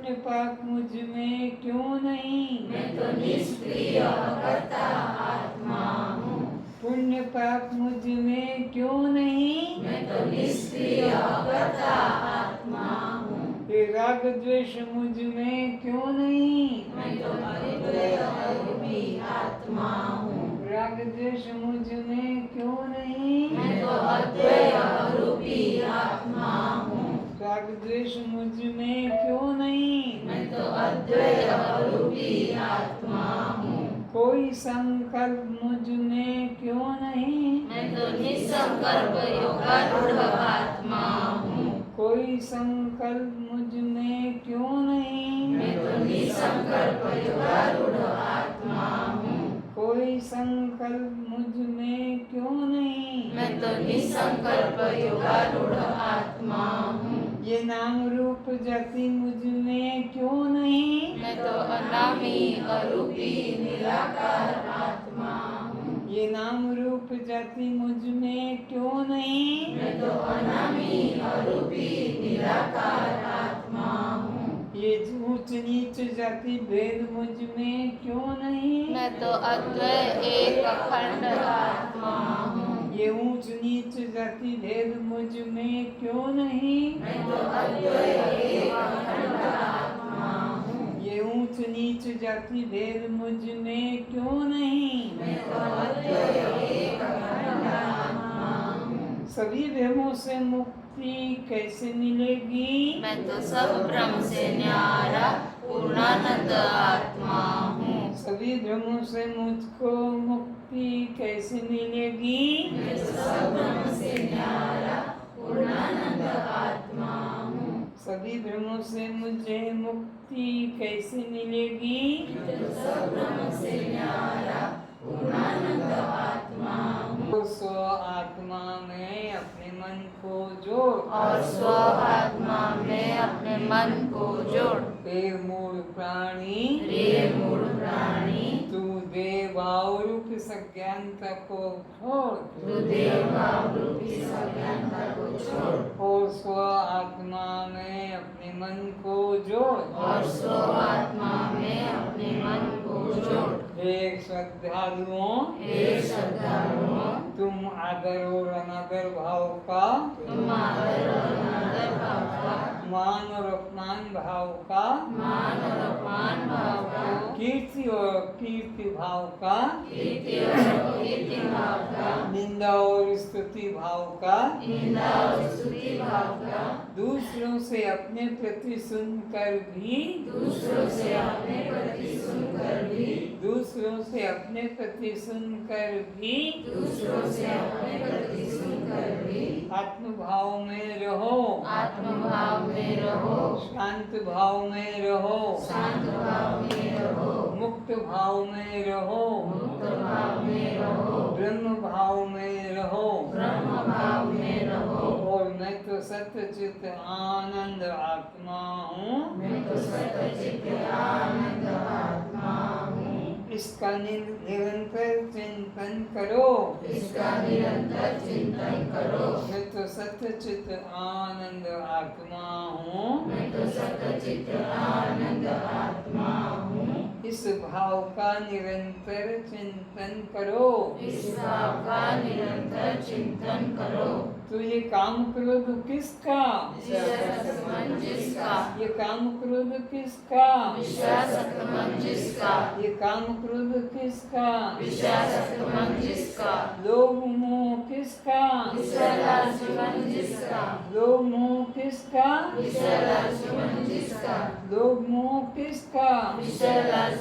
पुण्य पाप मुझ में क्यों नहीं? मैं तो निष्क्रिय कर्ता आत्मा हूँ। पुण्य पाप मुझ में क्यों नहीं? मैं तो निष्क्रिय कर्ता आत्मा हूँ। ये राग द्वेष मुझ में क्यों नहीं? मैं तो अद्वैत रूपी आत्मा हूँ। राग द्वेष मुझ में क्यों नहीं? मैं तो अद्वैत रूपी आत्मा हूँ। राग द्वेष मुझ में क्यों नहीं? मैं तो अद्वैत रूपी आत्मा हूँ। कोई संकल्प मुझ में क्यों नहीं? मैं तो निसंकल्प योगारूढ़ आत्मा हूँ। कोई संकल्प मुझ में क्यों नहीं? मैं तो निसंकल्प योगारूढ़ आत्मा हूँ। कोई संकल्प मुझ में क्यों नहीं? मैं तो निसंकल्प योगारूढ़ आत्मा हूँ। ये नाम रूप जाति मुझ में क्यों नहीं? मैं तो अनामी अरूपी निराकार आत्मा हूँ। ये नाम रूप जाति मुझ में क्यों नहीं? मैं तो अनामी अरूपी निराकार आत्मा हूँ। ये ऊंच नीच जाति भेद मुझ में क्यों नहीं? मैं तो अद्वैत एक अखंड आत्मा हूँ। ये ऊंच नीच जाति भेद मुझ में क्यों नहीं? मैं तो अद्वैत एक अखंड आत्मा हूँ। ये ऊंच नीच जाति भेद मुझ में क्यों नहीं? मैं तो अद्वैत एक अखंड आत्मा हूँ। सभी भ्रमों से मुक्ति कैसे मिलेगी? मैं तो सब ब्रह्म से न्यारा पूर्णानंद आत्मा हूँ। सभी भ्रमों से मुझको मुक्ति कैसे मिलेगी? मैं तो सब ब्रह्म से न्यारा पूर्णानंद आत्मा हूँ। सभी भ्रमों से मुझे मुक्ति कैसे मिलेगी? मैं तो सब ब्रह्म से न्यारा पूर्णानंद आत्मा हूँ। स्व आत्मा में अपने मन को जोड़ और स्व आत्मा में अपने मन को जोड़। हे मूल प्राणी, रे मूल प्राणी, तू देवाव रूप सज्ञानता को छोड़ तू देवाव रूपी सज्ञानता को छोड़। और स्व आत्मा में अपने मन को जोड़। और स्व आत्मा में अपने मन को जोड़। हे श्रद्धालुओं, हे श्रद्धालुओं, तुम आदर और अनादर भाव का, तुम आदर और अनादर भाव का, मान और अपमान भाव का, मान और अपमान भाव का, कीर्ति और कीर्ति भाव का, कीर्ति और कीर्ति भाव का, निंदा और स्तुति भाव का, निंदा और स्तुति भाव का, दूसरों से अपने प्रति सुनकर भी, दूसरों से अपने प्रति सुनकर भी, दूसरों से अपने प्रति सुनकर भी, दूसरों से अपने प्रति सुनकर भी, आत्म भाव में रहो, आत्म भाव में रहो, शांत भाव में रहो, शांत भाव में रहो, मुक्त भाव में रहो, मुक्त भाव में रहो, ब्रह्म भाव में रहो। ब्रह्म भाव में रहो। और मैं तो सत्यचित आनंद आत्मा हूँ। मैं तो सच्चित आनंद आत्मा हूँ। इसका निरंतर चिंतन करो, इसका निरंतर चिंतन करो। मैं तो सत्यचित आनंद आत्मा हूँ। मैं तो सच्चित आनंद आत्मा हूँ। इस भाव का निरंतर चिंतन करो। इस भाव का निरंतर चिंतन करो। तो ये काम क्रोध किसका? विषयासक्त जिसका, ये काम क्रोध किसका? विषयासक्त जिसका, ये काम क्रोध किसका? विषयासक्त जिसका, लोभ मोह किसका? विषयालालच जिसका, लोभ मोह किसका? विषयालालच जिसका, लोभ मोह किसका? विषयालालच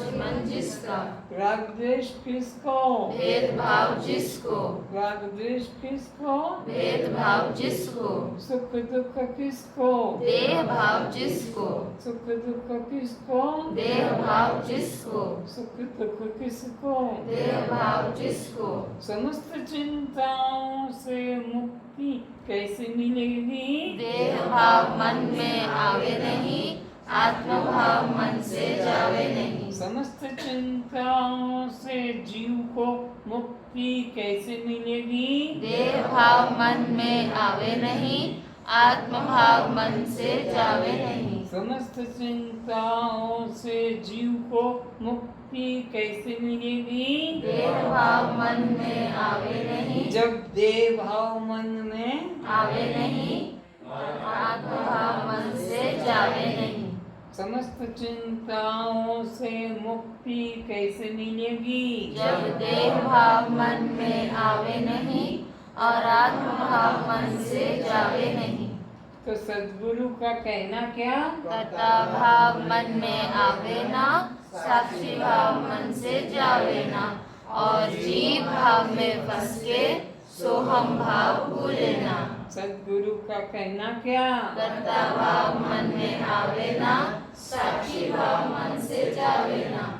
जिसका, राग द्वेष किसको? भेदभाव जिसको, राग द्वेष किसको? भेदभाव जिसको, सुख दुख किसको? देह भाव जिसको, सुख दुख किसको? देह भाव जिसको, सुख दुख किसको? देह भाव जिसको, समस्त चिंताओं से मुक्ति कैसे मिलेगी? देह भाव मन में आवे नहीं, आत्म भाव मन से जावे नहीं। समस्त चिंताओं से जीव को मुक्ति कैसे मिलेगी? देह भाव मन में आवे नहीं, आत्म भाव मन से जावे नहीं। समस्त चिंताओं से जीव को मुक्ति कैसे मिलेगी? देह भाव मन में आवे नहीं, जब देह भाव मन में आवे नहीं, आत्म भाव मन से जावे नहीं। समस्त चिंताओं से मुक्ति कैसे मिलेगी? जब देह भाव मन में आवे नहीं और आत्म भाव मन से जावे नहीं। तो सद्गुरु का कहना क्या? कर्ता भाव मन में आवे ना, साक्षी भाव मन से जावे ना, और जीव भाव में फंस के सोहम भाव भूले ना। सद्गुरु का कहना क्या? कर्ता भाव मन में आवे ना, साक्षी भाव मन से जावे ना,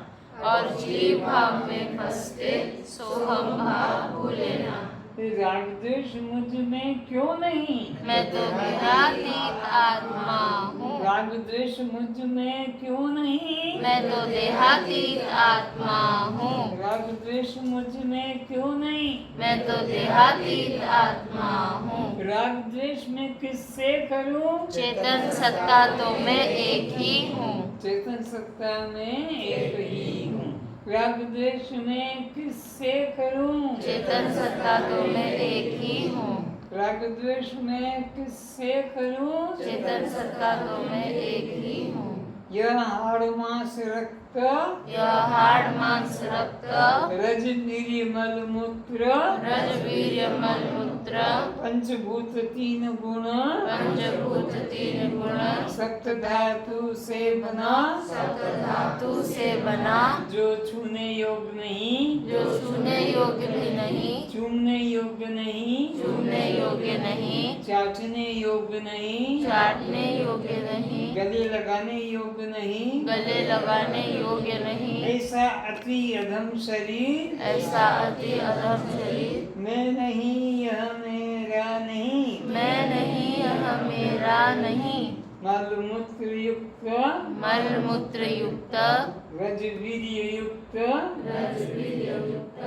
और जीव भाव में फंस के सोहम भाव भूले ना। राग द्वेष मुझ में क्यों नहीं? मैं तो देहातीत आत्मा हूँ। राग द्वेष मुझ में क्यों नहीं? मैं तो देहातीत आत्मा हूँ। राग द्वेष मुझ में क्यों नहीं? मैं तो देहातीत आत्मा हूँ। राग द्वेष में किससे करूं? चेतन सत्ता तो मैं एक ही हूँ। चेतन सत्ता में एक ही हूँ। राग द्वेष में किससे करूं? चेतन सत्ता तो मैं एक ही हूँ। राग द्वेष में किससे करूं? चेतन सत्ता तो मैं एक ही हूँ। यह हाड़ मांस रक्त, यह हाड़ मांस रक्त, रज निर्मल मूत्र, रज वीर्य मल मूत्र, पंचभूत तीन गुण, पंचभूत तीन गुण, सप्त धातु से बना, सप्त धातु से बना, जो छूने योग्य नहीं, जो छूने योग्य भी नहीं, चूमने योग्य नहीं, छूने योग्य नहीं, चाटने योग्य नहीं, चाटने योग्य नहीं, गले लगाने योग्य नहीं, गले लगाने योग्य नहीं, ऐसा अति अधम शरीर ऐसा अति अधम शरीर मैं नहीं, यह मेरा नहीं। मैं नहीं, यह मेरा नहीं। मलमूत्र युक्त, मल मूत्र युक्त, रजवीर्य युक्त, रज वीर्य युक्त,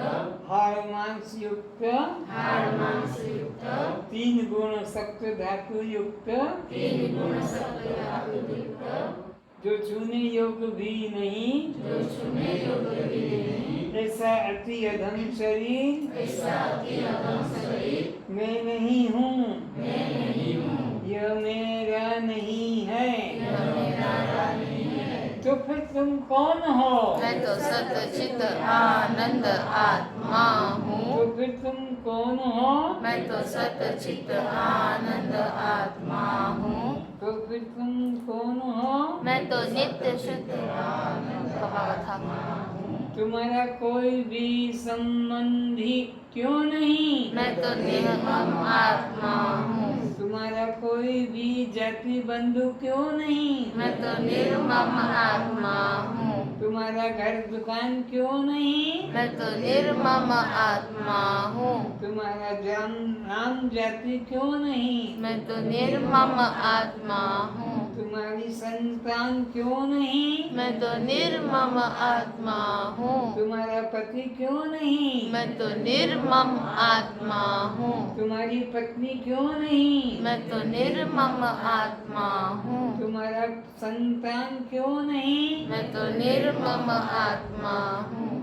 हाड़ मांस युक्त, हाड़ मांस युक्त, तीन गुण सप्त धातु युक्त, तीन गुण सप्त धातु युक्त, जो छूने योग्य भी नहीं, जो छूने योग्य भी नहीं, ऐसा अति अधम शरीर ऐसा अति अधम शरीर मैं नहीं हूँ। मैं नहीं हूँ। यह मेरा नहीं है। यह मेरा नहीं है। तो फिर तुम कौन हो? मैं तो सत्य चित्त आनंद आत्मा हूँ। तो फिर तुम कौन हो? मैं तो सत्य चित्त आनंद आत्मा हूँ। तो फिर तुम कौन हो? मैं तो नित्य शुद्ध आनंद आत्मा हूँ। तुम्हारा कोई भी संबंधी क्यों नहीं? मैं तो निर्मम आत्मा हूँ। तुम्हारा कोई भी जाति बंधु क्यों नहीं? मैं तो निर्मम आत्मा हूँ। तुम्हारा घर दुकान क्यों नहीं? मैं तो निर्मम आत्मा हूँ। तुम्हारा नाम जाति क्यों नहीं? मैं तो निर्मम आत्मा हूँ। तुम्हारी संतान क्यों नहीं? मैं तो निर्मम आत्मा हूँ। तुम्हारा पति क्यों नहीं? मैं तो निर्मम आत्मा हूँ। तुम्हारी पत्नी क्यों नहीं? मैं तो निर्मम आत्मा हूँ। तुम्हारा संतान क्यों नहीं? मैं तो निर्मम आत्मा हूँ।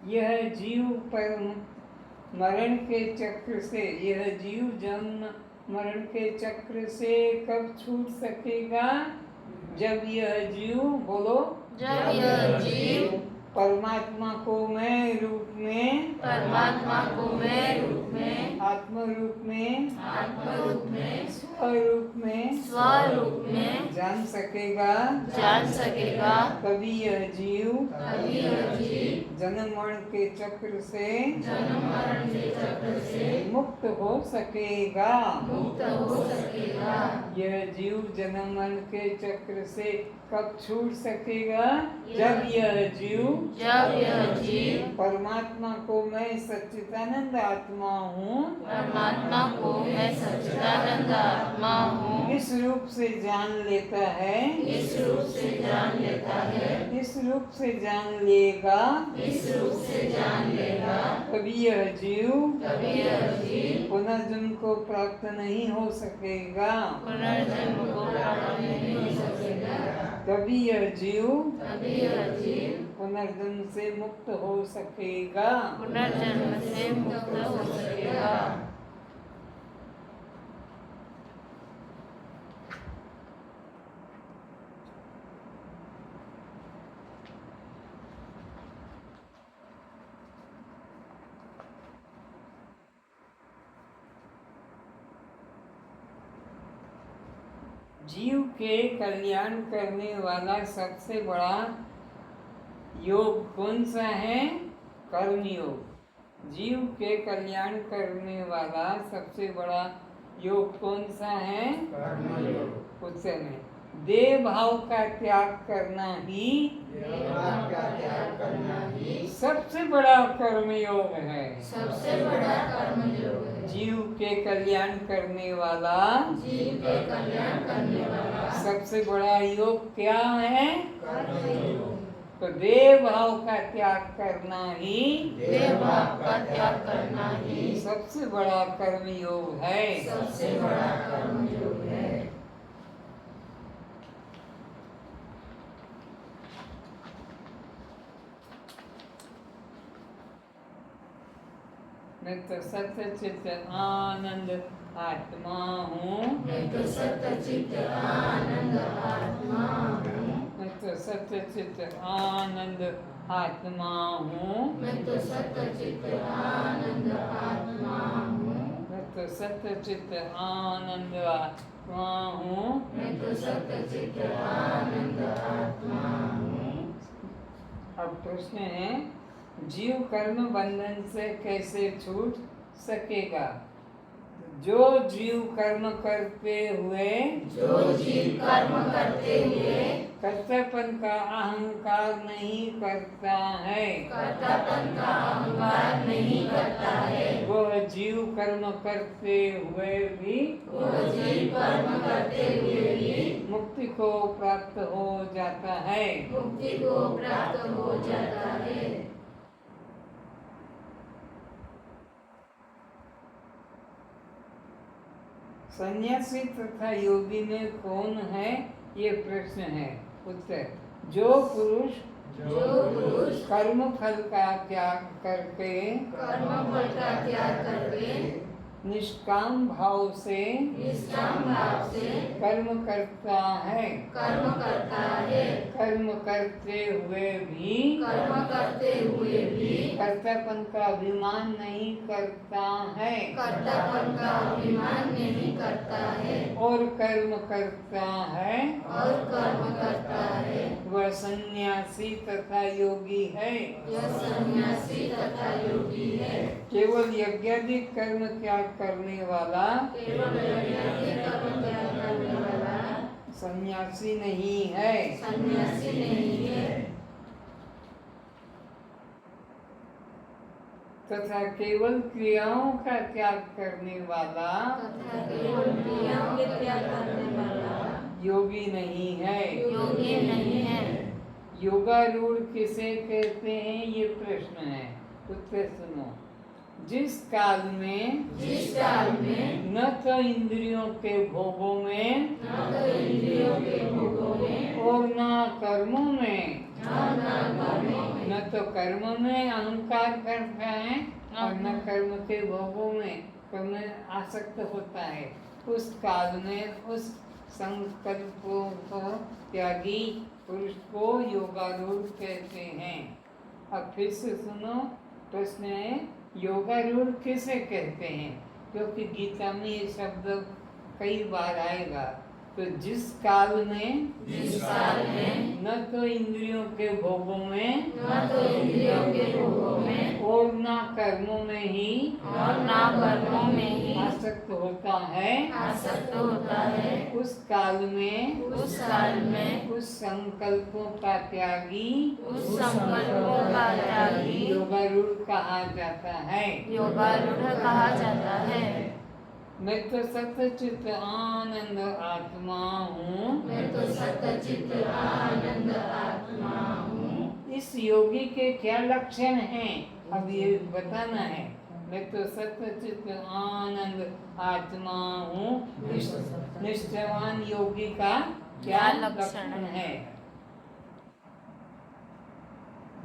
यह जीव पर मरण के चक्र से, यह जीव जन्म मरण के चक्र से कब छूट सकेगा? जब यह जीव, बोलो, जब यह जीव परमात्मा को मैं रूप में, परमात्मा को मैं रूप में, आत्म रूप में, आत्म रूप में, स्वरूप में, स्वरूप में जान सकेगा। जान सकेगा। कभी यह जीव तभी यह जीव जन्म मरण के चक्र से जन्म मरण के चक्र से मुक्त हो सकेगा। मुक्त हो सकेगा। यह जीव जन्म मरण के चक्र से कब छूट सकेगा? जब यह जीव परमात्मा को मैं सच्चिदानंद आत्मा हूँ, परमात्मा को मैं सच्चिदानंद आत्मा हूँ, इस रूप से जान लेता है, इस रूप से जान लेता है, इस रूप से जान लेगा, इस रूप से जान लेगा, तभी यह जीव पुनर्जन्म को प्राप्त नहीं हो सकेगा। पुनर्जन्म को प्राप्त नहीं हो सकेगा। तभी यह जीव जीव पुनर्जन्म से मुक्त हो सकेगा। पुनर्जन्म से मुक्त हो सकेगा। जीव के कल्याण करने वाला सबसे बड़ा योग कौन सा है? कर्म योग। जीव के कल्याण करने वाला सबसे बड़ा योग कौन सा है? कर्म योग। उत्तर में देह भाव का त्याग करना ही सबसे बड़ा कर्म योग है। सबसे बड़ा कर्म योग है। जीव के कल्याण करने वाला जीव के कल्याण करने वाला सबसे बड़ा योग क्या है? कर्म योग। तो देह भाव का त्याग करना ही देह भाव का त्याग करना ही सबसे बड़ा कर्म योग है। सबसे बड़ा कर्म योग है। मैं तो सत्य चित्त आनंद आत्मा हूँ। मैं तो सत्य चित्त आनंद आत्मा हूँ। मैं तो सत्य चित्त आनंद आत्मा हूँ। मैं तो सत्य चित्त आनंद आत्मा हूँ। मैं तो सत्य चित्त आनंद आत्मा हूँ। मैं तो सत्य चित्त आनंद आत्मा हूँ। अब प्रश्न है, जीव कर्म बंधन से कैसे छूट सकेगा? जो जीव कर्म करते हुए कर्तापन का अहंकार नहीं करता है, कर्तापन का अहंकार नहीं करता है, वह जीव कर्म करते हुए भी मुक्ति को प्राप्त हो जाता है। मुक्ति को प्राप्त हो जाता है। सन्यासी तथा योगी में कौन है? ये प्रश्न है। उत्तर, जो पुरुष कर्म फल का त्याग करके निष्काम भाव से कर्म करता है, कर्म करते हुए भी कर्तापन का अभिमान नहीं करता है, और कर्म करता है, वह सन्यासी तथा योगी है। सन्यासी तथा योगी है। केवल यज्ञाधिक कर्म त्याग करने वाला सन्यासी नहीं है। सन्यासी नहीं है। तथा केवल क्रियाओं का त्याग करने वाला योगी नहीं है। योगी नहीं है। योगारूढ़ किसे कहते हैं? ये प्रश्न है। उत्तर सुनो। जिस काल में न तो इंद्रियों के भोगों में और न कर्मों में, न तो कर्म में अहंकार करता है और न कर्म के भोगों में आसक्त होता है, उस काल में उस संकल्पों को त्यागी पुरुष को योगारूढ़ कहते हैं। अब फिर से सुनो। प्रश्न है, योगारूढ़ किसे कहते हैं? क्योंकि गीता में ये शब्द कई बार आएगा। तो जिस काल में जिस काल में न तो इंद्रियों के भोगों में न तो इंद्रियों के भोगों में और न कर्मों में ही और ना कर्मों में ही आसक्त होता है, आसक्त होता है, उस काल में उस काल में उस संकल्पों का त्यागी उस संकल्पों का त्यागी योगारूढ़ कहा जाता है। योगारूढ़ कहा जाता है। मैं तो सच्चित आनंद आत्मा हूँ, मैं तो सच्चित आनंद आत्मा हूँ। इस योगी के क्या लक्षण हैं अब ये बताना है। मैं तो सच्चित आनंद आत्मा हूँ, निष्ठावान योगी का क्या लक्षण है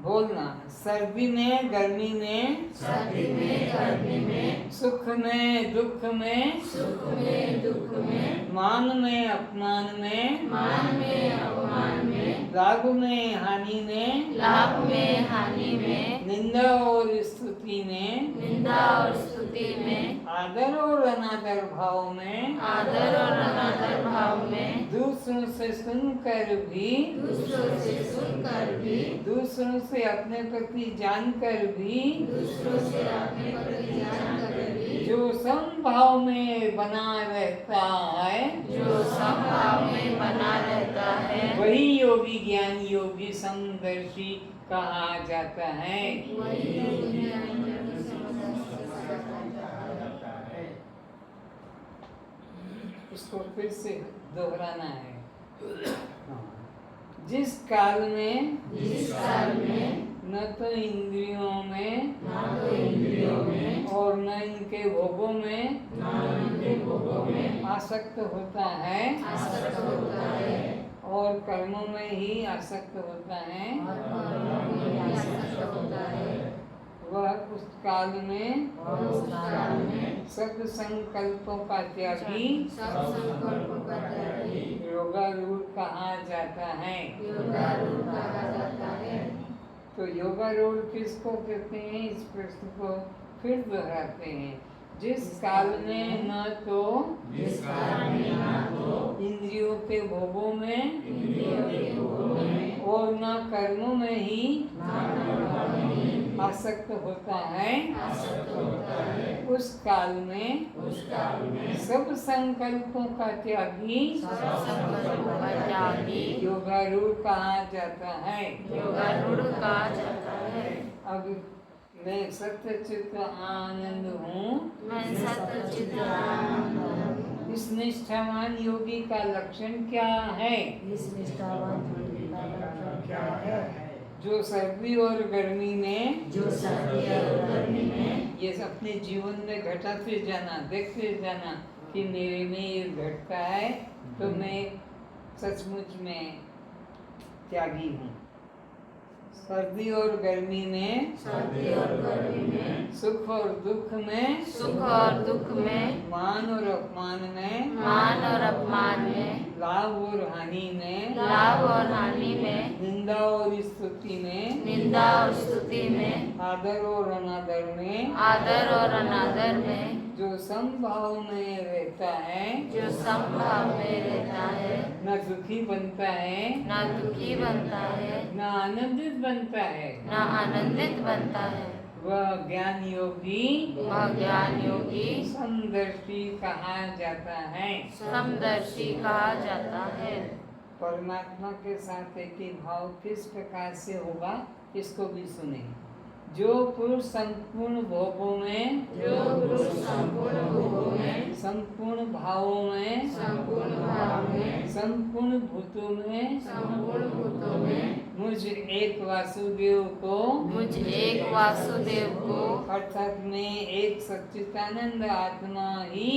बोलना। सर्दी में गर्मी में, सर्दी में गर्मी में, सुख में दुख में, सुख में दुख में, मान में अपमान में, मान में अपमान में, लाभ में हानि में, लाभ में हानि में, निंदा और स्तुति में, निंदा और स्तुति में, आदर और अनादर भाव में, आदर और अनादर भाव में, दूसरों से सुनकर भी, दूसरों से सुनकर भी, दूसरों से अपने प्रति जानकर भी, दूसरों से अपने प्रति जानकर भी, जो समभाव में बना रहता है, जो समभाव में बना रहता है, वही योगी ज्ञान योगी समदर्शी कहा जाता है। इसको फिर से दोहराना है। जिस काल में जिस काल में न तो इंद्रियों में ना तो इंद्रियों में और न इनके भोगों में ना उनके भोगों में आसक्त होता है आसक्त होता है और कर्मों में ही आसक्त होता है, और कर्मों में आसक्त होता है, वह उस काल में और उस काल में सब संकल्पों का त्यागी सब संकल्पों का त्यागी योगारूढ़ कहा जाता है। योगारूढ़ कहा जाता है। तो योगारूढ़ किसको कहते हैं, इस प्रश्न को फिर दोहराते हैं। जिस काल में न तो जिस काल में ना तो इंद्रियों के भोगों में इंद्रियों के भोगों में और न कर्मों में ही ना कर्मों में ही आसक्त होता है, आसक्त होता है, उस काल में उस काल में सब संकल्पों का त्यागी सब संकल्पों का त्यागी योगारूढ़ कहा जाता है। योगारूढ़ कहा जाता है। अब मैं सच्चित आनंद हूँ, मैं सच्चित आनंद हूँ। इस निष्ठावान योगी का लक्षण क्या है? इस निष्ठावान योगी का लक्षण क्या है? जो सर्दी और गर्मी में जो सर्दी और गर्मी में ये अपने जीवन में घटाते जाना, देखते जाना कि मेरे में ये घटता है, तो मैं सचमुच में त्यागी हूँ। सर्दी और गर्मी में, सर्दी और गर्मी में, सुख और दुख में, सुख और दुख में, मान और अपमान में, मान और अपमान में, लाभ और हानि में, लाभ और हानि में, निंदा और स्तुति में, निंदा और स्तुति में, आदर और अनादर में, आदर और अनादर में, जो समभाव में रहता है, जो समभाव में रहता है, न दुखी बनता है, न दुखी बनता है, न आनंदित बनता है, न आनंदित बनता है, वह ज्ञान योगी वह ज्ञान योगी समदर्शी कहा जाता है। समदर्शी कहा जाता है। परमात्मा के साथ एक ही भाव किस प्रकार से होगा, इसको भी सुने। जो पुरुष संपूर्ण भोगों में, जो पुरुष संपूर्ण भोगों में, संपूर्ण भावों में, संपूर्ण भाव में, संपूर्ण भूतों में संपूर्ण भूतों में मुझ एक वासुदेव को, मुझ एक वासुदेव को, अर्थात मैं एक सच्चिदानंद आत्मा ही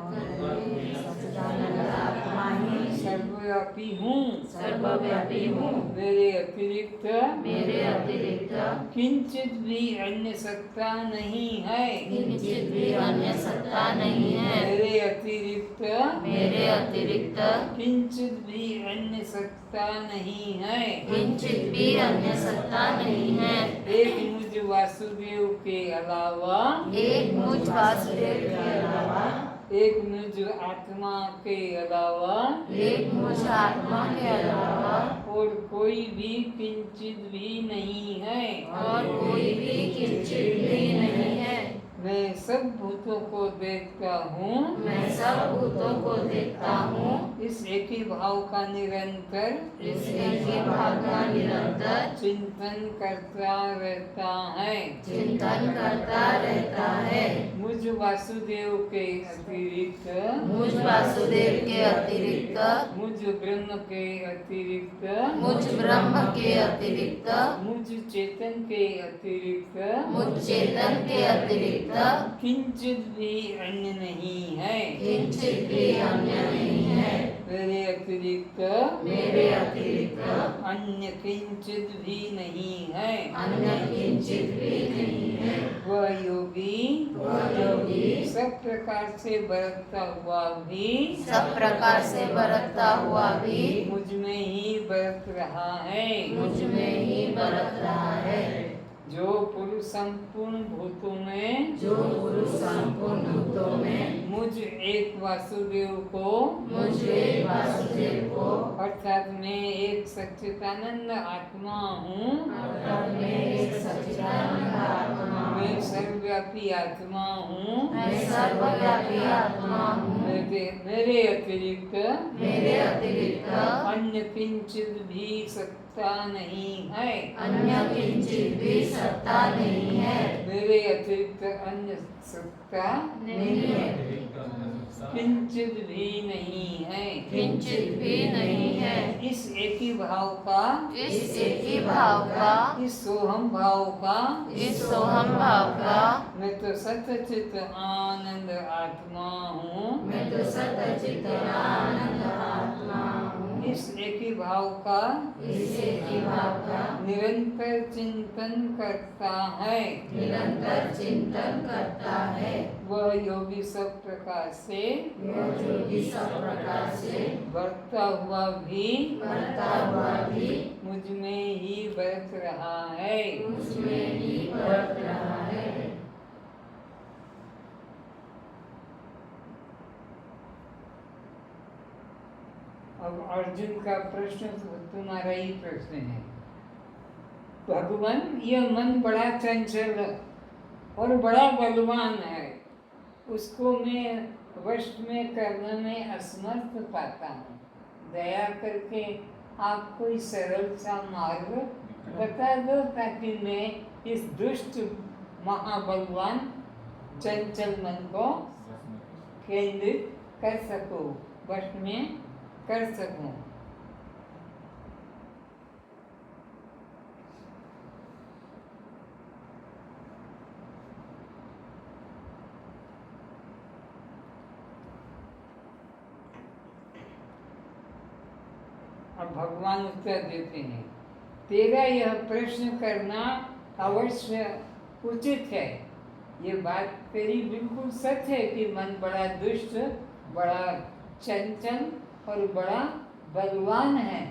सच्चिदानंद आत्मा ही सर्वव्यापी हूँ, सर्वव्यापी हूँ। मेरे अतिरिक्त मेरे अतिरिक्त किंचित भी अन्य सत्ता नहीं है, किंचित भी अन्य सत्ता नहीं है। मेरे अतिरिक्त मेरे अतिरिक्त किंचित भी अन्य सत्ता नहीं है। किंचित भी अन्य सत्ता नहीं है। एक मुझ वासुदेव के अलावा एक मुझ वासुदेव के अलावा एक मुझ आत्मा के अलावा एक मुझ आत्मा के अलावा और कोई भी किंचित भी नहीं है। और कोई भी किंचित भी नहीं है। मैं सब भूतों को देखता हूँ, मैं सब भूतों को देखता हूँ। इस एक ही भाव का निरंतर इस एक ही भाव का निरंतर चिंतन करता रहता है। चिंतन करता रहता है। मुझ वासुदेव के अतिरिक्त मुझ वासुदेव के अतिरिक्त मुझ ब्रह्म के अतिरिक्त मुझ ब्रह्म के अतिरिक्त मुझ चेतन के अतिरिक्त मुझ चेतन के अतिरिक्त किंचित भी अन्य नहीं है। किंचित भी अन्य नहीं है। मेरे अतिरिक्त मेरे अतिरिक्त अन्य किंचित भी नहीं है। अन्य किंचित भी नहीं है। वह योगी सब प्रकार से बरतता हुआ भी सब प्रकार से बरतता हुआ भी मुझ में ही बरत रहा है। मुझ में ही बरत रहा है। जो पुरुष संपूर्ण भूतों में जो पुरुष संपूर्ण भूतों में मुझ एक वासुदेव को मुझ एक वासुदेव को अर्थात मैं एक सच्चिदानंद आत्मा हूँ। अर्थात मैं एक सच्चिदानंद आत्मा हूँ। मैं सर्वव्यापी आत्मा हूँ। मैं सर्वव्यापी आत्मा हूँ। मेरे अतिरिक्त अन्य किंचित भी सत्ता नहीं है। अन्य किंचित भी सत्ता नहीं है। मेरे अतिरिक्त अन्य सत्ता नहीं है। किंचित भी नहीं है। किंचित भी नहीं है। इस एक ही भाव का इस एक ही भाव का इस सोहम भाव का इस सोहम भाव का मैं तो सतचित आनंद आत्मा हूँ। मैं तो सच्चित आनंद आत्मा हूँ। इस एक ही भाव का इस एक ही भाव का निरंतर चिंतन करता है। निरंतर चिंतन करता है। वह योगी सब प्रकार से वह योगी सब प्रकार से बढ़ता हुआ भी बढ़ता हुआ भी मुझ में ही बरत रहा है। मुझ में ही बरत रहा है। अब अर्जुन का प्रश्न तुम्हारा ही प्रश्न है। भगवान, यह मन बड़ा चंचल और बड़ा बलवान है, उसको मैं वश में करने में असमर्थ पाता हूँ। दया करके आप कोई सरल सा मार्ग बता दो ताकि मैं इस दुष्ट महाबलवान चंचल मन को केंद्रित कर सकूं, वश में कर सकूं। अब भगवान उत्तर देते हैं, तेरा यह प्रश्न करना अवश्य उचित है। ये बात तेरी बिल्कुल सच है कि मन बड़ा दुष्ट, बड़ा चंचल और बड़ा बलवान है।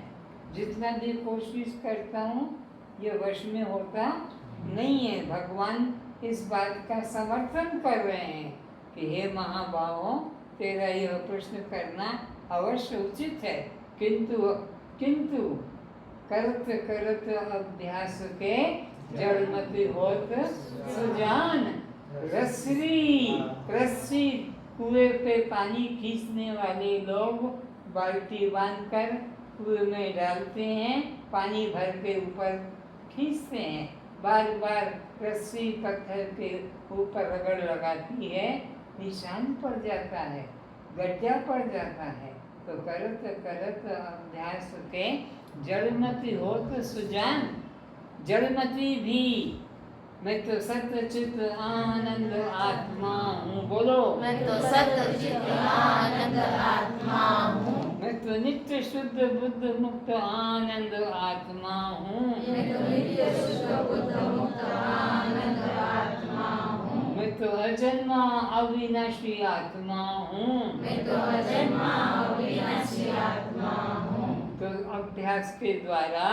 जितना भी कोशिश करता हूँ ये वश में होता नहीं है। भगवान इस बात का समर्थन कर रहे हैं कि हे महाभावों, तेरा यह प्रश्न करना अवश्य उचित है, किंतु करत करत अभ्यास के जड़मति होत सुजान। रस्सी कुएं पे पानी खींचने वाले लोग बाल्टी बांधकर कुएं में डालते हैं, पानी भर के ऊपर खींचते हैं। बार बार रस्सी पत्थर के ऊपर रगड़ लगाती है, निशान पड़ जाता है, गड्ढा पड़ जाता है। तो करत करत अभ्यास के जड़मति होत सुजान। जड़मति भी मैं तो सच्चित आनंद आत्मा हूँ। बोलो, मैं तो सच्चित आनंद आत्मा हूँ। मैं तो नित्य शुद्ध बुद्ध मुक्त आनंद आत्मा हूँ। मैं तो नित्य शुद्ध बुद्ध मुक्त आनंद आत्मा हूँ। मैं तो अजन्मा अविनाशी आत्मा हूँ। मैं तो अजन्मा अविनाशी आत्मा हूँ। तो अभ्यास के द्वारा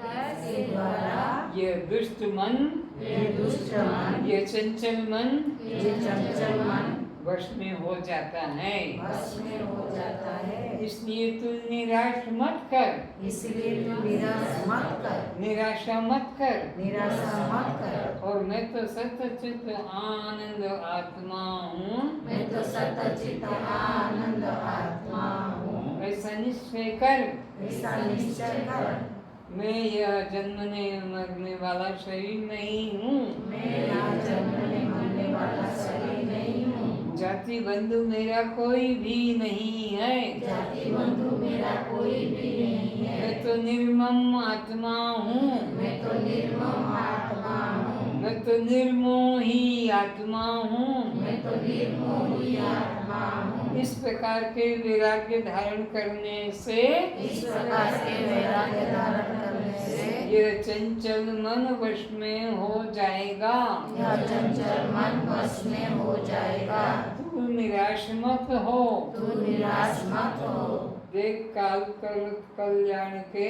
के द्वारा ये दुष्ट मन, ये दुष्ट मन, ये चंचल मन ये चंचल मन वश में हो जाता है। वश में हो जाता है। इसलिए तू निराश मत कर, इसलिए तू निराश मत कर, निराशा मत कर। निराशा मत कर। और मैं तो सच्चित आनंद आत्मा हूँ, मैं तो सच्चित आनंद आत्मा हूँ। ऐसा निश्चय कर। ऐसा निश्चय कर। मैं यह जन्मने मरने वाला शरीर नहीं हूँ, मैं यहाँ जन्मने मरने वाला शरीर नहीं हूँ। जाति बंधु मेरा कोई भी नहीं है, जाति बंधु मेरा कोई भी नहीं है। मैं तो निर्मम आत्मा हूँ, मैं तो निर्मम आत्मा हूँ। मैं तो निर्मोही आत्मा हूँ। मैं तो निर्मोही आत्मा हूँ। इस प्रकार के वैराग्य धारण करने से इस प्रकार के वैराग्य धारण करने से यह चंचल मन वश में हो जाएगा। यह चंचल मन वश में हो जाएगा। तू निराश मत हो, तू निराश मत हो। देख काल करत कल्याण के,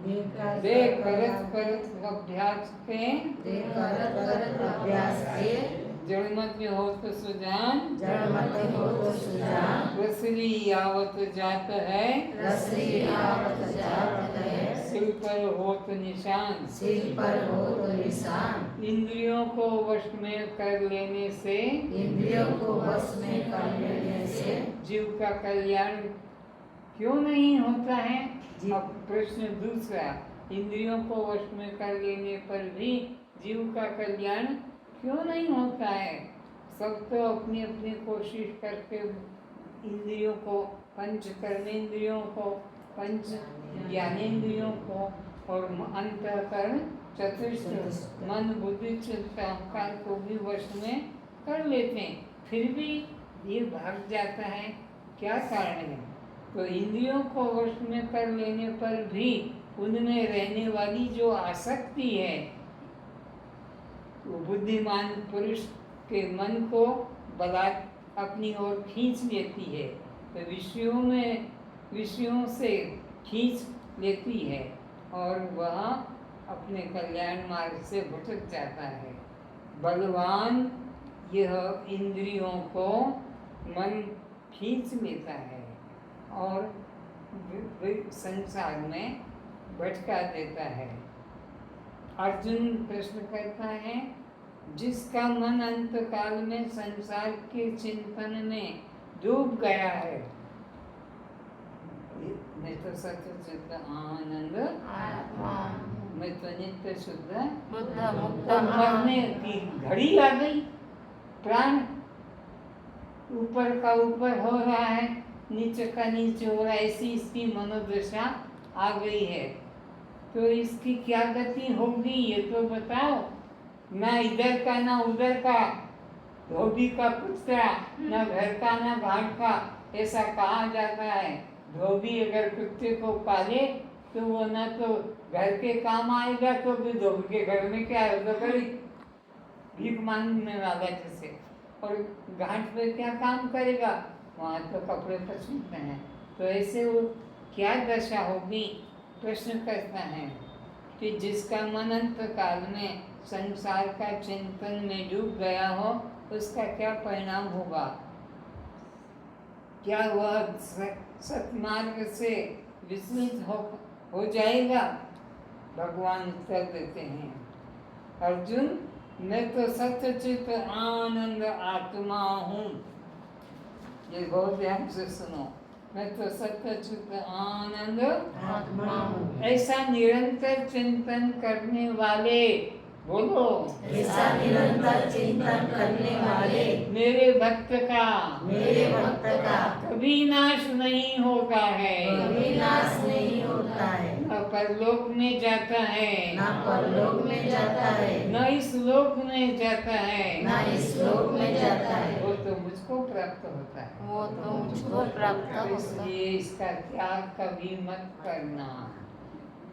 देख करत करत अभ्यास के, देख करत करत अभ्यास के, जड़मत हो तो सुजान, जड़मत हो तो सुजान, रसरी आवत जात है, रसरी आवत जात है, सिर पर होत निशान। सिर पर हो तो निशान। इंद्रियों को वश में कर लेने से, इंद्रियों को वश में कर लेने से जीव का कल्याण क्यों नहीं होता है? जी। अब प्रश्न दूसरा, इंद्रियों को वश में कर लेने पर भी जीव का कल्याण क्यों नहीं होता है? सब तो अपनी अपनी कोशिश करके इंद्रियों को, पंच कर्मेंद्रियों को, पंच ज्ञानेंद्रियों को और अंतःकरण चतुष्ट मन बुद्धि चित्त अहंकार को भी वश में कर लेते हैं, फिर भी ये भाग जाता है। क्या कारण है? तो इंद्रियों को वश में कर लेने पर भी उनमें रहने वाली जो आसक्ति है, वो बुद्धिमान पुरुष के मन को बलात् अपनी ओर खींच लेती है, तो विषयों से खींच लेती है और वह अपने कल्याण मार्ग से भटक जाता है। बलवान यह इंद्रियों को मन खींच लेता है और संसार में भटका देता है। अर्जुन प्रश्न करता है, जिसका मन अंतकाल में संसार के चिंतन में डूब गया है, मैं तो सच्चित आनंद आत्मा मैं तो नित्य शुद्ध बुद्ध मुक्त और मरने की घड़ी आ गई, प्राण ऊपर का ऊपर हो रहा है, नीचे का नीचे हो रहा है, ऐसी इसकी मनोदशा आ गई है, तो इसकी क्या गति होगी ये तो बताओ। ना इधर का ना उधर का, धोबी का कुत्ता, ना घर का ना घाट का, ऐसा कहा जाता है। धोबी अगर कुत्ते को पाले तो वो ना तो घर के काम आएगा, तो भी धोबी के घर में क्या है, तो कभी भीख मांगने वाला जैसे, और घाट पे क्या काम करेगा, वहाँ तो कपड़े पसीनते हैं, तो ऐसे वो क्या दशा होगी। प्रश्न करता है कि जिसका मन अंत काल में संसार का चिंतन में डूब गया हो, उसका क्या परिणाम होगा? क्या वह सत्मार्ग से विचलित हो जाएगा? भगवान उत्तर देते हैं, अर्जुन मैं तो सच्चित आनंद आत्मा हूँ। ये बहुत ध्यान से सुनो, मैं तो सच्चित आनंद आत्मा हूँ। ऐसा निरंतर चिंतन करने वाले, बोलो, ऐसा निरंतर चिंतन करने वाले मेरे भक्त का कभी नाश नहीं होता है, कभी नाश नहीं होता है, न परलोक में जाता है, न परलोक में जाता है, न इस लोक में जाता है, न इस लोक में जाता है, वो तो मुझको प्राप्त होता है। वो तो मुझको प्राप्त होता है। इसलिए इसका त्याग कभी मत करना,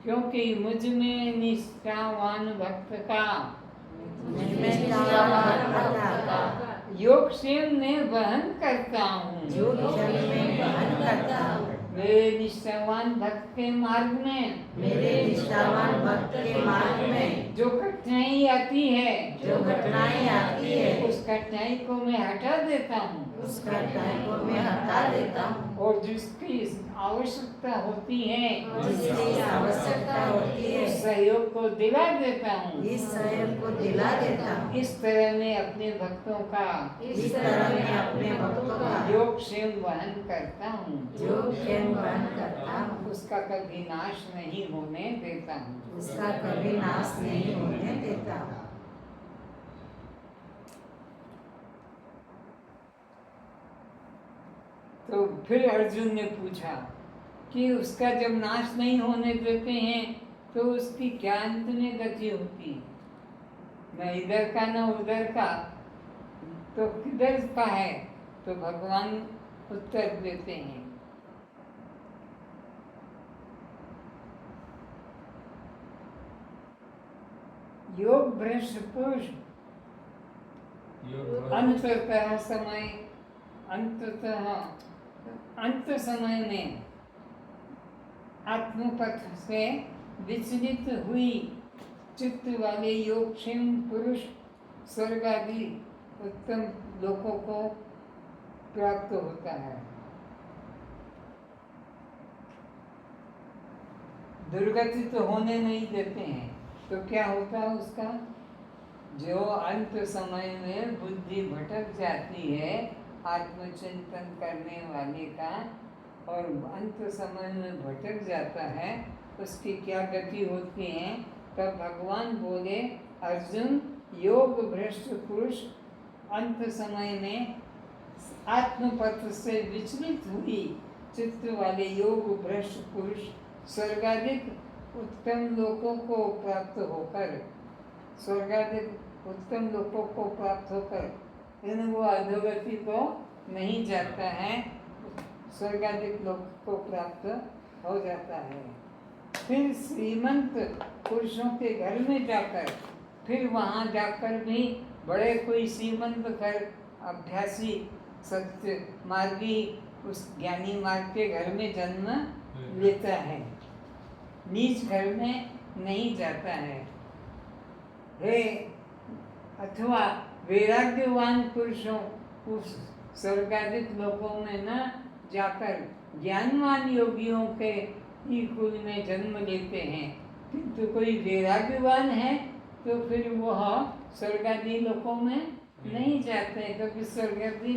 क्योंकि मुझ में निष्ठावान भक्त का निष्ठावान भक्त का योग क्षेम में वहन करता हूँ। योग क्षेम में वहन करता हूँ। मेरे निष्ठावान भक्त के मार्ग में, मेरे निष्ठावान भक्त के मार्ग में जो कठिनाई आती है, जो घटनाएं आती है उस कठिनाई को मैं हटा देता हूँ, उस कठिनाई को मैं हटा देता हूँ, और जिसकी आवश्यकता होती है जिसकी आवश्यकता होती है उस सहयोग को दिला देता हूँ। इस सहयोग को दिला देता हूँ। इस तरह मैं अपने भक्तों का इस तरह मैं अपने भक्तों का योग क्षेम वहन करता हूँ, योग क्षेम वहन करता हूँ, उसका कभी नाश नहीं होने देता हूँ। उसका कभी नाश नहीं होने देता हूँ। तो फिर अर्जुन ने पूछा कि उसका जब नाश नहीं होने देते हैं तो उसकी क्या अंत में गति होती है? न इधर का न उधर का, तो किधर का है? तो भगवान उत्तर देते हैं, योग भ्रष्ट पुरुष अंततः अंत समय में आत्मपथ से विचलित हुई चित्त वाले योगक्षेम पुरुष स्वर्ग आदि उत्तम लोकों को प्राप्त होता है। दुर्गति तो होने नहीं देते हैं, तो क्या होता है उसका? जो अंत समय में बुद्धि भटक जाती है आत्मचिंतन करने वाले का, और अंत समय में भटक जाता है, उसकी क्या गति होती है? तब भगवान बोले, अर्जुन, योग भ्रष्ट पुरुष अंत समय में आत्मपथ से विचलित हुई चित्त वाले योग भ्रष्ट पुरुष स्वर्गाधिक उत्तम लोकों को प्राप्त होकर, स्वर्गाधिक उत्तम लोकों को प्राप्त होकर इन वो अधोगति को नहीं जाता है, स्वर्गाधिक लोक को प्राप्त हो जाता है। फिर श्रीमंत पुरुषों के घर में जाकर, फिर वहाँ जाकर भी बड़े कोई श्रीमंत कर अभ्यासी सत्य मार्गी उस ज्ञानी मार्ग के घर में जन्म लेता है, नीच घर में नहीं जाता है। हे अथवा वैराग्यवान पुरुषों उस स्वर्गाधिक लोकों में न जाकर ज्ञानवान योगियों के ही कुल में जन्म लेते हैं, किंतु कोई वैराग्यवान है तो फिर वह स्वर्गादि लोकों में नहीं जाते, क्योंकि स्वर्गादि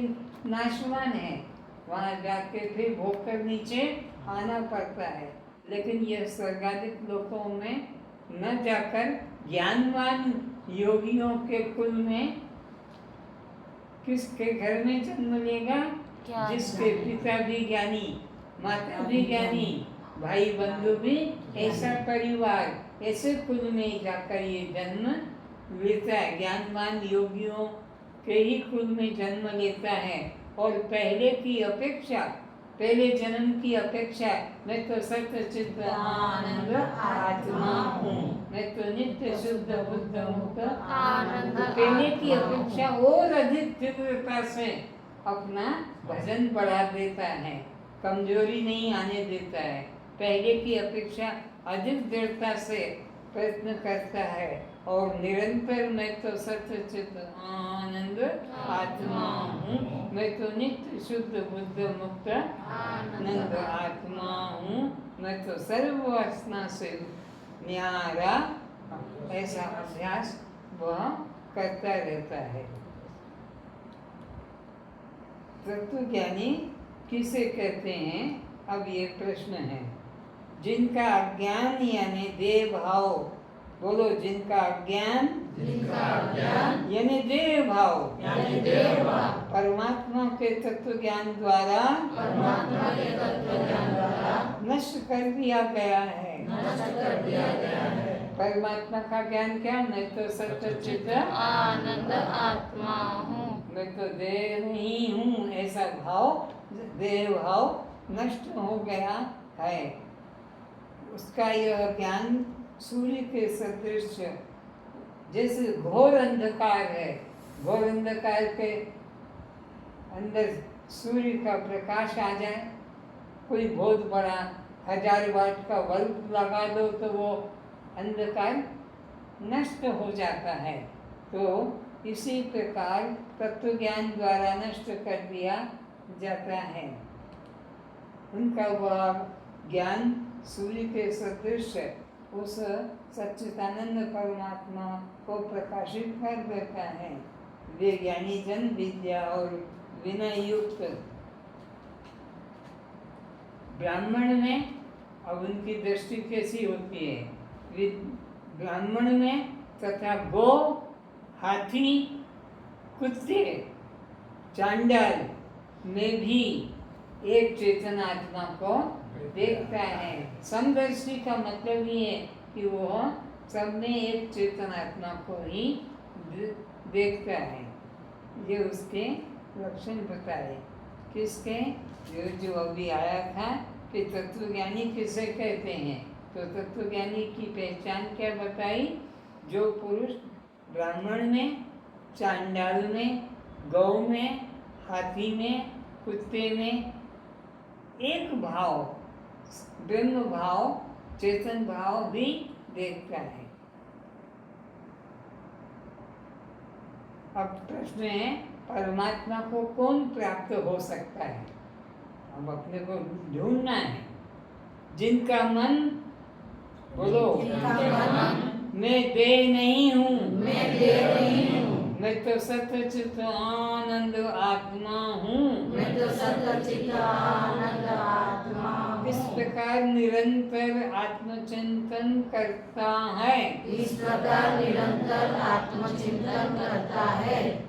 नाशवान है, वहाँ जाके फिर भोग कर नीचे आना पड़ता है। लेकिन यह स्वर्गादिक लोकों में न जाकर ज्ञानवान योगियों के कुल में किसके घर में जन्म लेगा? जिसके पिता भी ज्ञानी, माता भी ज्ञानी, भाई बंधु भी, ऐसा परिवार, ऐसे कुल में जाकर ये जन्म लेता है, ज्ञानवान योगियों के ही कुल में जन्म लेता है। और पहले की अपेक्षा, पहले जन्म की अपेक्षा मैं तो सत्य चित्त आनंद आत्मा हूँ, मैं तो नित्य शुद्ध बुद्ध मुक्त आनंद, पहले की अपेक्षा और अधिक तीव्रता से अपना भजन बढ़ा देता है, कमजोरी नहीं आने देता है, पहले की अपेक्षा अधिक दृढ़ता से प्रयत्न करता है, और निरंतर मैं तो सत्य चित्त आनंद आत्मा हूँ, मैं तो नित्य शुद्ध बुद्ध मुक्त आनंद आत्मा हूँ, मैं तो सर्व वासना से न्यारा, ऐसा अभ्यास वह करता रहता है। तत्वज्ञानी किसे कहते हैं? अब ये प्रश्न है। जिनका अज्ञान यानी देह भाव, बोलो, जिनका अज्ञान यानी देह भाव परमात्मा के तत्व ज्ञान द्वारा नष्ट कर दिया गया है। परमात्मा का ज्ञान क्या? मैं तो सत्य चित्त आनंद आत्मा हूँ, मैं तो देह नहीं हूँ, ऐसा भाव, देह भाव नष्ट हो गया है। उसका यह ज्ञान सूर्य के सदृश, जैसे घोर अंधकार है, घोर अंधकार के अंदर सूर्य का प्रकाश आ जाए कोई बहुत बड़ा 1000 वाट का बल्ब लगा दो तो वो अंधकार नष्ट हो जाता है। तो इसी प्रकार तत्व ज्ञान द्वारा नष्ट कर दिया जाता है। उनका वह ज्ञान सूर्य के सदृश उस सच्चिदानंद परमात्मा को प्रकाशित कर देता है। वे ज्ञानी जन विद्या और विनय युक्त ब्राह्मण में, अब उनकी दृष्टि कैसी होती है, ब्राह्मण में तथा गो, हाथी, कुत्ते, चांडाल में भी एक चेतन आत्मा को देखता है। समदर्शी का मतलब ये है कि वो सब में एक चेतन आत्मा को ही देखता है। ये उसके लक्षण बताए। किसके? जो अभी आया था कि तत्वज्ञानी किसे कहते हैं। तो तत्वज्ञानी की पहचान क्या बताई? जो पुरुष ब्राह्मण में, चांडाल में, गौ में, हाथी में, कुत्ते में एक भाव, ब्रह्म भाव, चेतन भाव भी देखता है। अब प्रश्न है, परमात्मा को कौन प्राप्त हो सकता है? अब अपने को ढूंढना है। जिनका मन, बोलो, मैं देह नहीं हूँ, मैं तो सच्चित आनंद आत्मा हूँ। इस प्रकार निरंतर आत्मचिंतन करता है।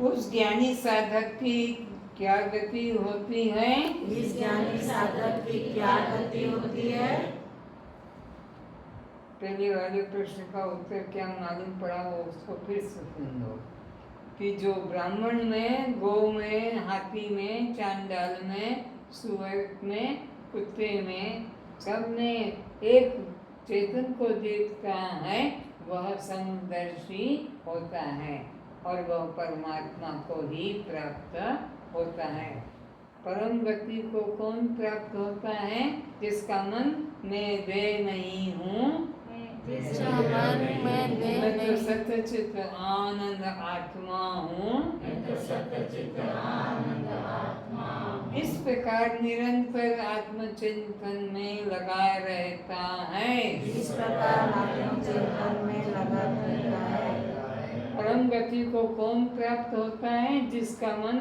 उस ज्ञानी साधक की क्या गति होती है? पहले वाले प्रश्न का उत्तर क्या मालूम पड़ा, वो उसको फिर से सुन लो। कि जो ब्राह्मण में, गौ में, हाथी में, चांडाल में, सुअर में, कुत्ते में, सब में एक चेतन को देखता है, वह समदर्शी होता है और वह परमात्मा को ही प्राप्त होता है। परम गति को कौन प्राप्त होता है? जिसका मन मैं देह नहीं हूँ, मैं तो सच्चित आनंद आत्मा हूँ। इस प्रकार निरंतर आत्मचिंतन में लगा रहता है। परम गति को कौन प्राप्त होता है? जिसका मन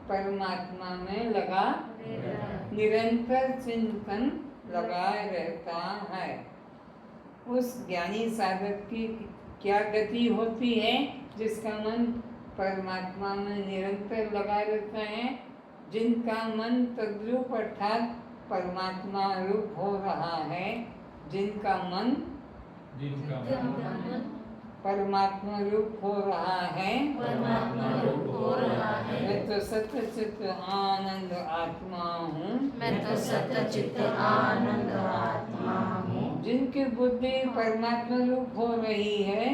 परमात्मा में लगा, निरंतर चिंतन लगा रहता है। उस ज्ञानी साधक की क्या गति होती है? जिसका मन परमात्मा में निरंतर लगा रहता है, जिनका मन तद्रूप अर्थात परमात्मा रूप हो रहा है, जिनका मन परमात्मा रूप हो रहा है, मैं तो सच्चित आनंद आत्मा हूँ। जिनकी बुद्धि परमात्मा रूप हो रही है,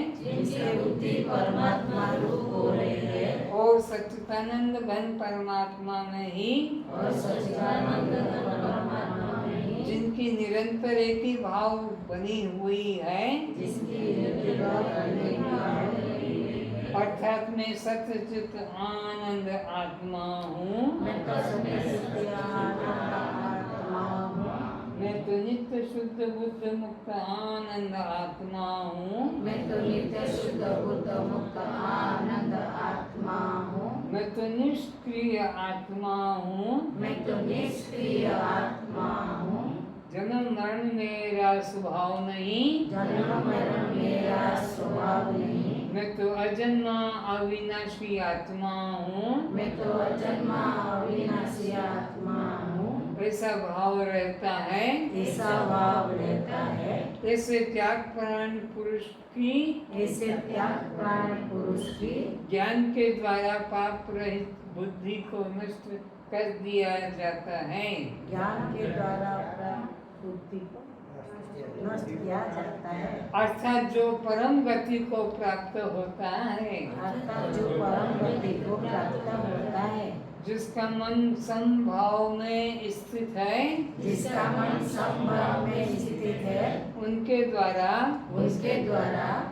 और सच्चिदानंद घन परमात्मा में ही, जिनकी निरंतर एक ही भाव बनी हुई है, अर्थात मैं सच्चित आनंद आत्मा हूँ। मैं तो नित्य शुद्ध बुद्ध मुक्त आनंद आत्मा हूँ। मैं तो निष्क्रिय आत्मा हूँ। जन्म मरण मेरा स्वभाव नहीं। मैं तो अजन्मा अविनाशी आत्मा हूँ। ऐसा भाव रहता है। ऐसे त्यागपरायण पुरुष की ज्ञान के द्वारा पाप रहित बुद्धि को नष्ट कर दिया जाता है। बुद्धि को नष्ट किया जाता है। अर्थात जो परम गति को प्राप्त होता है, जिसका मन समभाव में स्थित है, जिसका मन समभाव में स्थित है, उनके द्वारा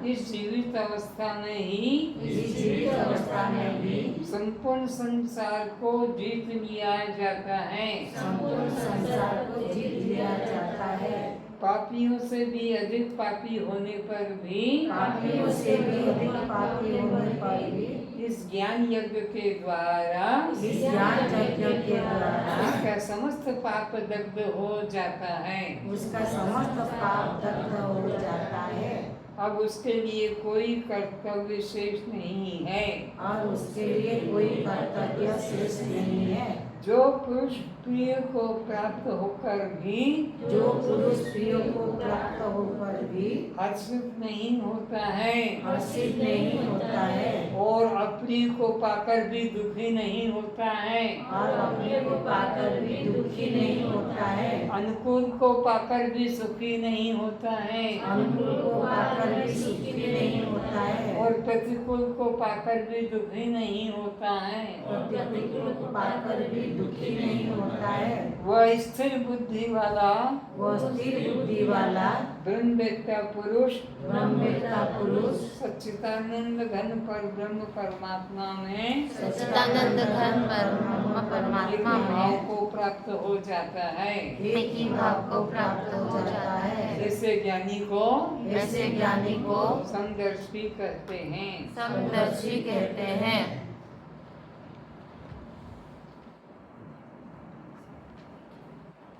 इस जीवित अवस्था में ही जीवित अवस्था में भी संपूर्ण संसार को जीत लिया जाता है। संपूर्ण संसार को जीत लिया जाता है। पापियों से भी अधिक पापी होने पर भी पापियों से भी अधिक पापी होने पर भी इस ज्ञान यज्ञ के द्वारा इस ज्ञान यज्ञ के द्वारा उसका समस्त पाप दग्ध हो जाता है। उसका समस्त पाप दग्ध हो जाता है। अब उसके लिए कोई कर्तव्य शेष नहीं है। और उसके लिए कोई कर्तव्य शेष नहीं है। जो पुरुष प्रिय को प्राप्त होकर भी जो पुरुष प्रिय को प्राप्त होकर भी हर्षित नहीं होता है हर्षित नहीं होता है और अप्रिय को पाकर भी दुखी नहीं होता है, और अपने को पाकर भी दुखी नहीं होता है, अनुकूल को पाकर भी सुखी नहीं होता है अनुकूल को पाकर भी सुखी नहीं होता है, और प्रतिकूल को पाकर भी दुखी नहीं होता है। और प्रतिकूल को पाकर भी दुखी नहीं होता है। वह स्थिर बुद्धि वाला वह स्थिर बुद्धि वाला ब्रह्मवेत्ता पुरुष ब्रह्मवेत्ता पुरुष सच्चिदानंद घन पर ब्रह्म परमात्मा में सच्चिदानंद घन ब्रह्म परमात्मा भाव में को प्राप्त हो जाता है। एक ही भाव को प्राप्त हो जाता है। जैसे ज्ञानी को ऐसे ज्ञानी को समदर्शी कहते हैं। समदर्शी कहते हैं।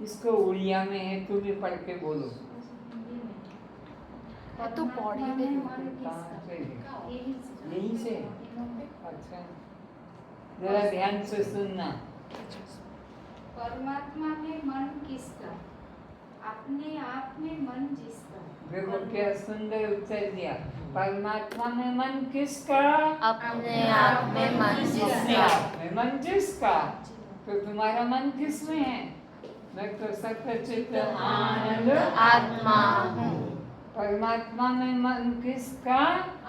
इसको उड़िया में है, तू भी पढ़ के बोलो। तू पढ़ी दे। कहाँ से? यहीं से? अच्छा, जरा ध्यान से सुनना। परमात्मा में मन किसका? अपने आप में मन जिसका। देखो क्या सुंदर उत्तर दिया। परमात्मा में मन किसका? अपने आप में मन अपने जिसका। आप में मन जिसका। तो तुम्हारा मन किस में है? मैं तो सत्य चित्त आनंद आत्मा हूँ। परमात्मा में मन किसका?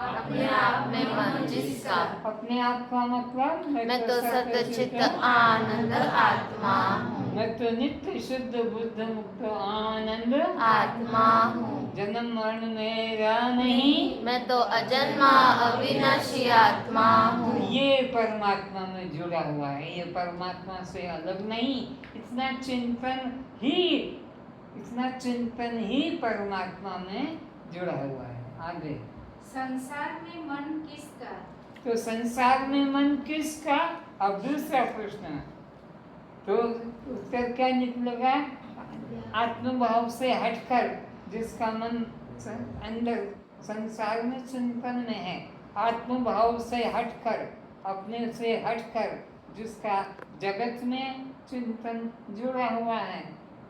अपने आप में मन जिसका। अपने आप का मतलब मैं तो सत्य चित्त आनंद आत्मा हूँ। मैं तो नित्य शुद्ध बुद्ध मुक्त आनंद आत्मा हूँ। जन्म मरण मेरा नहीं, मैं तो अजन्मा अविनाशी आत्मा हूँ। ये परमात्मा में जुड़ा हुआ है। ये परमात्मा से अलग नहीं। इतना चिंतन ही परमात्मा में जुड़ा हुआ है। आगे संसार में मन किसका? तो संसार में मन किसका? अब दूसरा प्रश्न, तो उत्तर क्या निकलेगा? आत्मभाव से हटकर जिसका मन अंदर संसार में चिंतन में है, आत्मभाव से हटकर, अपने से हटकर जिसका जगत में चिंतन जुड़ा हुआ है,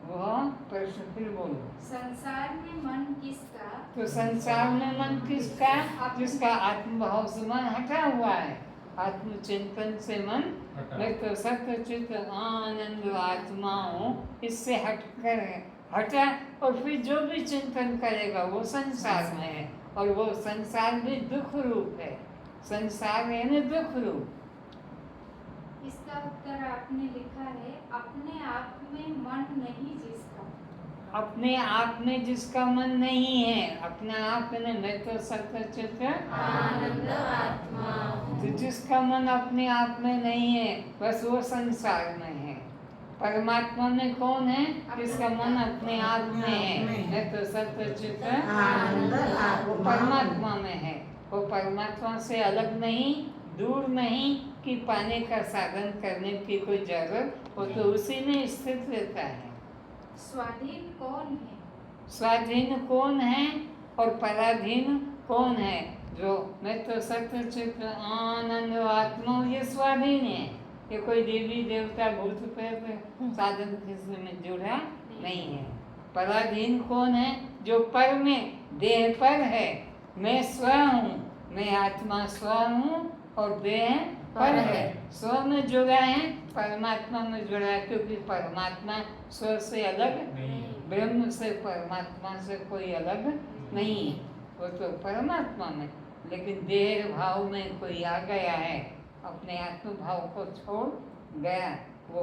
वह प्रश्न फिर बोलो। संसार में मन किसका? तो संसार में मन किसका? जिसका आत्मभाव से मन हटा हुआ है, आत्मचिंतन से मन, मैं तो सत्य चित्त आनंद आत्मा हूँ, इससे हटा और फिर जो भी चिंतन करेगा वो संसार में है, और वो संसार भी दुख रूप है। संसार यानी दुख रूप। इसका उत्तर आपने लिखा है, अपने आप में मन नहीं जिसका। अपने आप में जिसका मन नहीं है, अपना आप ने मैं तो सत्य चित्त आनंद आत्मा हूँ। तो जिसका मन अपने आप में नहीं है, बस वो संसार में है। परमात्मा में कौन है? जिसका मन अपने आप में है, मैं तो सत्य चित्त आनंद वो आत्मा परमात्मा में है। वो परमात्मा से अलग नहीं, दूर नहीं कि पाने का साधन करने की कोई जरूरत, वो तो उसी में स्थित रहता है। स्वाधीन कौन है? स्वाधीन कौन है और पराधीन कौन है? जो मैं तो सत्य चित्त आनंद आत्मा, ये स्वाधीन है। ये कोई देवी देवता भूत प्रेत साधन किसी में जुड़ा नहीं है। पराधीन कौन है? जो पर में देह पर है। मैं स्व हूँ, मैं आत्मा स्व हूँ और देह पर है। स्व में जुड़ा है, परमात्मा में जुड़ा है, क्योंकि परमात्मा स्व से अलग, ब्रह्म से परमात्मा से कोई अलग नहीं। वो तो परमात्मा में, लेकिन देह भाव में कोई आ गया है, अपने आत्म भाव को छोड़ गया, वो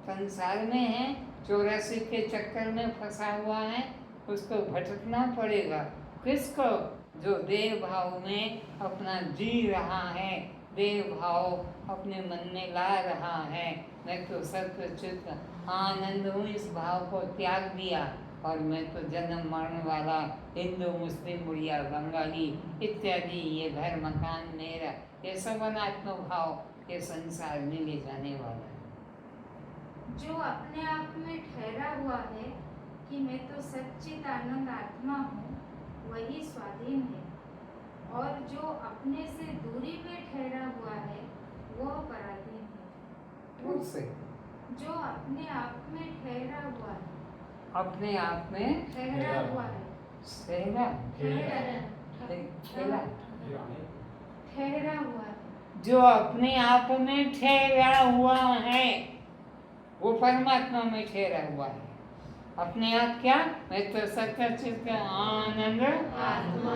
संसार में है, 84 के चक्कर में फंसा हुआ है, उसको भटकना पड़ेगा। किसको? जो देव भाव में अपना जी रहा है, देव भाव अपने मन में ला रहा है। मैं तो सत्य चित्त आनंद हूँ, इस भाव को त्याग दिया और मैं तो जन्म मरण वाला हिंदू, मुस्लिम, उड़िया, बंगाली इत्यादि, ये घर मकान मेरा, ये सब अनात्म भाव ये संसार में ले जाने वाला है। जो अपने आप में ठहरा हुआ है कि मैं तो सच्चित आनंद आत्मा हूँ, वही स्वाधीन है। और जो अपने से दूरी पे ठहरा हुआ है, वो पराधीन है। फिर से जो अपने आप में ठहरा हुआ है, अपने आप में ठहरा हुआ है, सहना ठेला, ठहरा हुआ है, जो अपने आप में ठहरा हुआ है वो परमात्मा में ठहरा हुआ है। अपने आप क्या? मैं तो सत्य चित्त आनंद आत्मा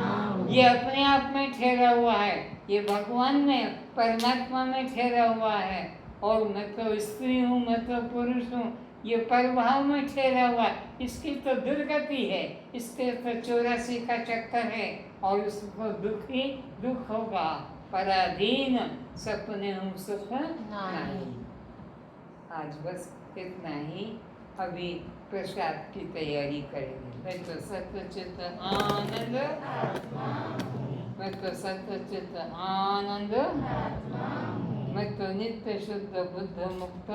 ये अपने आप में ठहरा हुआ है, ये भगवान में परमात्मा में ठहरा हुआ है। और मैं तो स्त्री हूँ, मैं तो पुरुष हूँ, ये परभाव में ठहरा हुआ है। इसकी तो दुर्गति है, इसके तो 84 का चक्कर है और उसको दुख ही दुख होगा। पराधीन सपने हूँ सुख नहीं। आज बस इतना ही, अभी प्रसाद की तैयारी करेंगे। मैं तो सत्चित आनंद, मैं तो सत्चित आनंद, मैं तो नित्य शुद्ध बुद्ध मुक्त